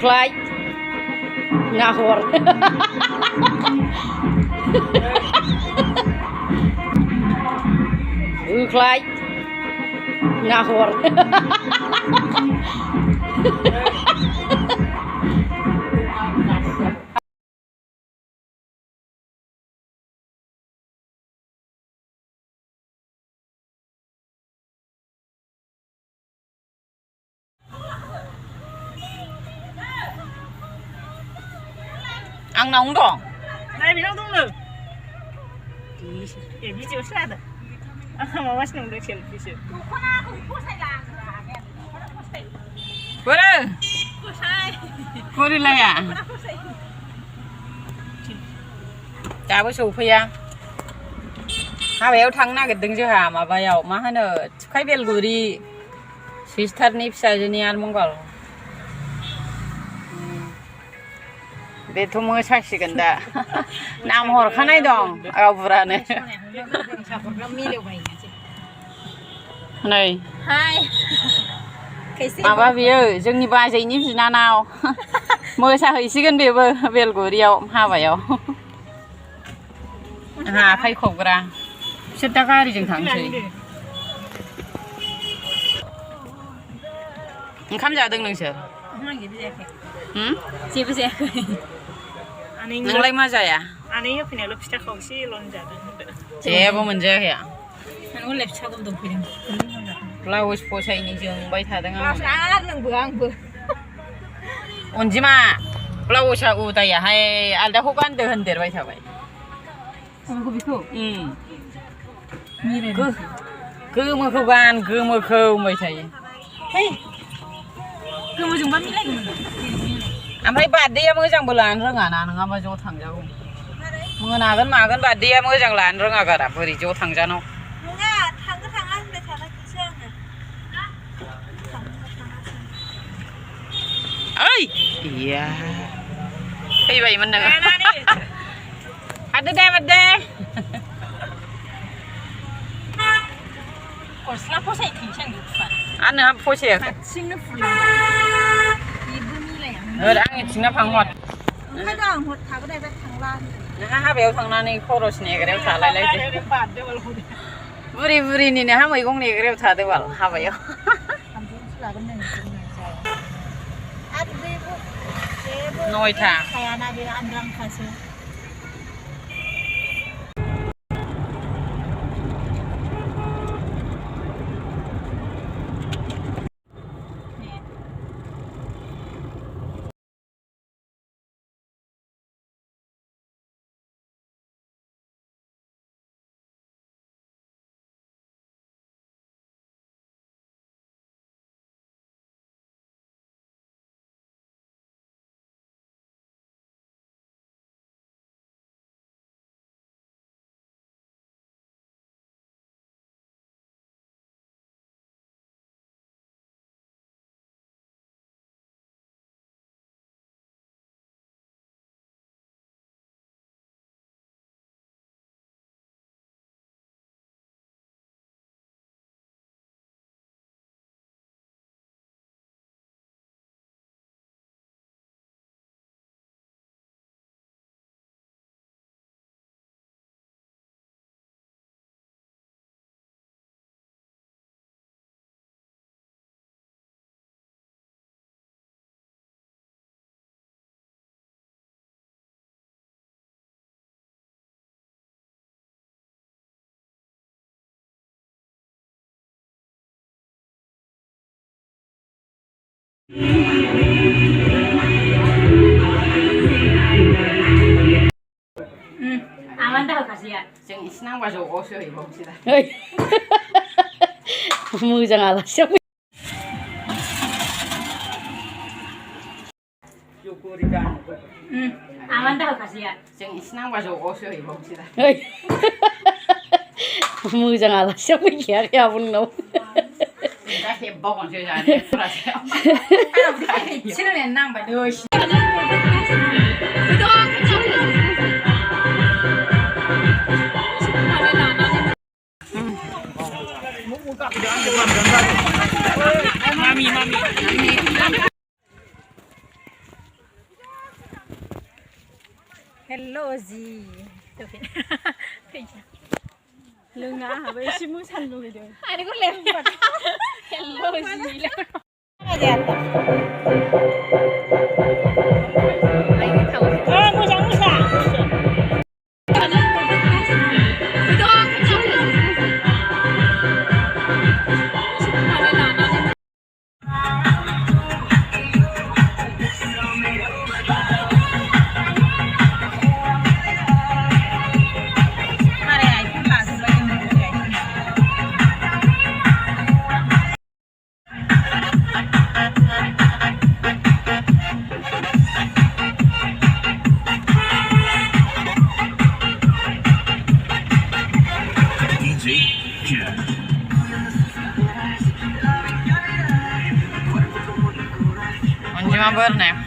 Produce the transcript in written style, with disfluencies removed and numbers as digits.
Khai ngawur khai ngawur ăn nóng đỏ này bị nóng tung nữa để bị chiếu sát mà bắt nóng được chiếu bị chiếu bữa đây cô đi lấy à chào bữa sụp ya ha béo thằng na cái từng chưa hà mà vào mà hay nữa khách biệt gửi đi sister nip sai cho anh mong gọi để thu mua sắc xí gần đã nam hồ khăn này dong ao vừa này này à ba vì ơi dừng như ba giây nhím gì nào mưa sao hơi xí gần bề bề của điều ha vậy ha khai khổ ra sẽ ta cái đi chừng thẳng chị khám giờ từng lần chưa chị bây giờ nâng lấy mà vậy à anh ấy phải lập chắc không xí luôn giờ chị bao mình chơi kìa anh ấy lập chắc cũng đồng tiền blouse phô say như trường bay thà đang ăn ăn vừa ôn gì mà blouse u tay à hay ăn đã hút ăn từ hơn tiền bay thà vậy không có biết không cứ mà không ăn cứ mà không mày thấy cứ mà dùng bát mì lạnh anh thấy bạn đi mới chẳng bờ làn rồi ngả nào ngắm vào chỗ thẳng ra không mưa nào gần mà gần bạn đi mới chẳng làn rồi ngả cả đạp vừa đi chỗ thẳng ra nó thằng ăn để thằng ăn cái ơi iya cái vậy mình đừng ada deh còn slap có thể thì chẳng được phải ăn nữa phô xẻ xin nó phụ đã ăn chính là phăng hoạt cái đó một thằng cái này là thằng lan ha béo thằng này khô rồi nè cái đeo thả lại đấy buri buri nè ha mấy con này cái đeo thả đấy bảo ha vậy nồi thả aman dah kasihan chẳng isnang bao giờ có sữa không chị ta mưa chẳng là sốc aman dah kasihan chẳng isnang bao giờ có sữa không chị ta mưa chẳng là sốc cái kia kia vẫn nấu cái hẹp bao còn chơi ra 치는 앤낭 봐 너 Hello gì? Lưng á hả? Vậy xin mua săn luôn rồi. Ai đấy có lên mặt. Hello gì? Cái gì ạ? Mua sẵn mua sẵn. Onde uma borné.